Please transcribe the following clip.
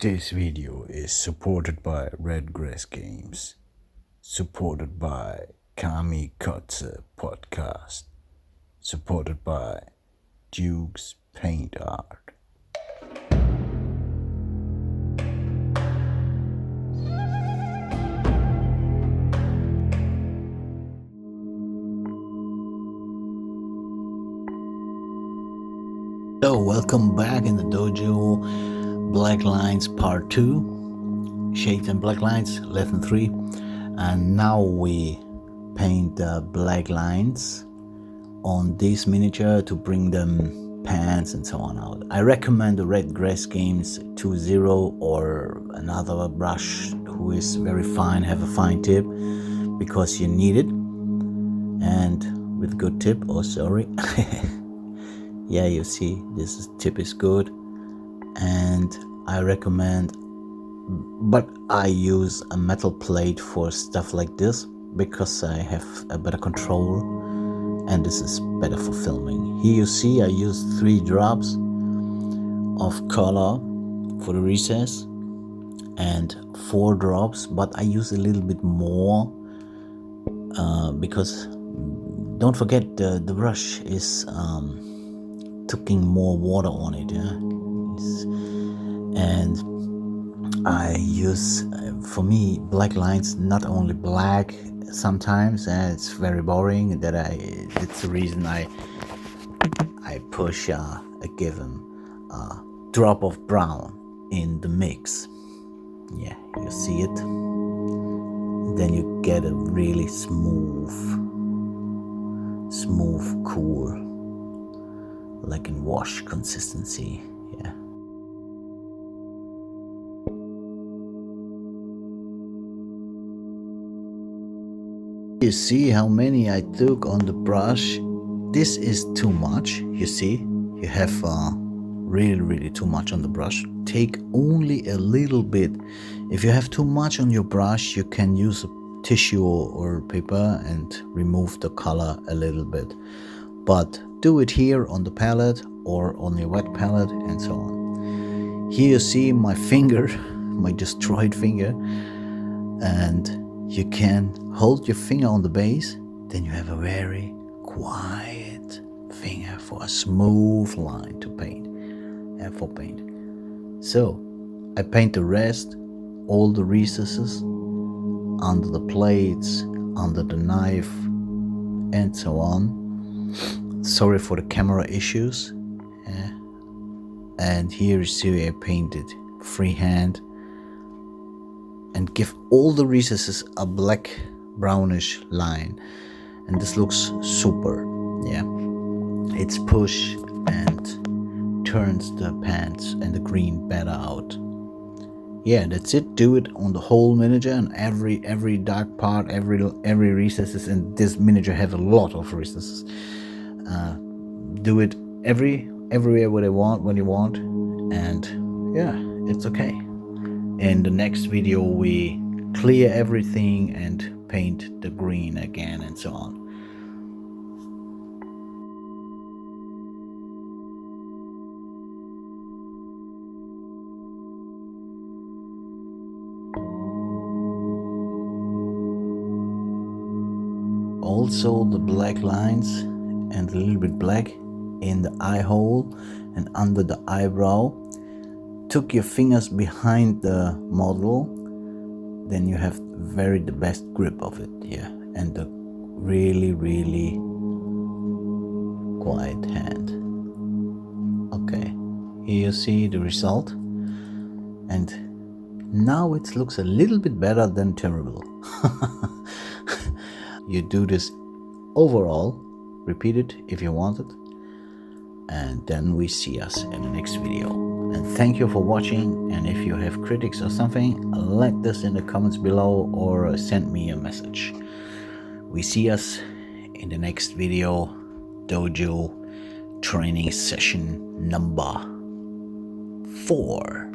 This video is supported by Redgrassgames, supported by Kamikotze Podcast, supported by Duke's Paint Art. So welcome back in the dojo. Black lines part 2, shades and black lines lesson 3, and now we paint the black lines on this miniature to bring them pants and so on out. I recommend the Redgrassgames 2.0 or another brush who is very fine, have a fine tip, because you need it, and with good tip, yeah, you see this tip is good, and I recommend, but I use a metal plate for stuff like this because I have a better control and this is better for filming. Here you see I use 3 drops of color for the recess and 4 drops, but I use a little bit more because don't forget the brush is taking more water on it, yeah? And I use, for me, black lines, not only black, sometimes it's very boring, that's the reason I push a given drop of brown in the mix. Yeah, you see it, then you get a really smooth, cool, like in wash consistency. Yeah. You see how many I took on the brush. This is too much. You see, you have really too much on the brush. Take only a little bit. If you have too much on your brush, you can use a tissue or paper and remove the color a little bit, but do it here on the palette or on your wet palette and so on. Here you see my finger, my destroyed finger, and you can hold your finger on the base, then you have a very quiet finger for a smooth line to paint and for paint. So I paint the rest, all the recesses, under the plates, under the knife, and so on. Sorry for the camera issues. Yeah. And here you see I painted freehand and give all the recesses a black brownish line, and this looks super. Yeah, it's push and turns the pants and the green better out. Yeah, that's it. Do it on the whole miniature, and every dark part, every recesses, and this miniature has a lot of recesses. Do it everywhere when you want, and yeah, it's okay. In the next video we clear everything and paint the green again and so on. Also the black lines and a little bit black in the eye hole and under the eyebrow. Took your fingers behind the model, then you have the best grip of it, yeah, and the really quiet hand. Okay, here you see the result, and now it looks a little bit better than terrible. You do this overall, repeat it if you want it, and then we see us in the next video. And thank you for watching, and if you have critics or something, let this in the comments below or send me a message. We see us in the next video, dojo training session number 4.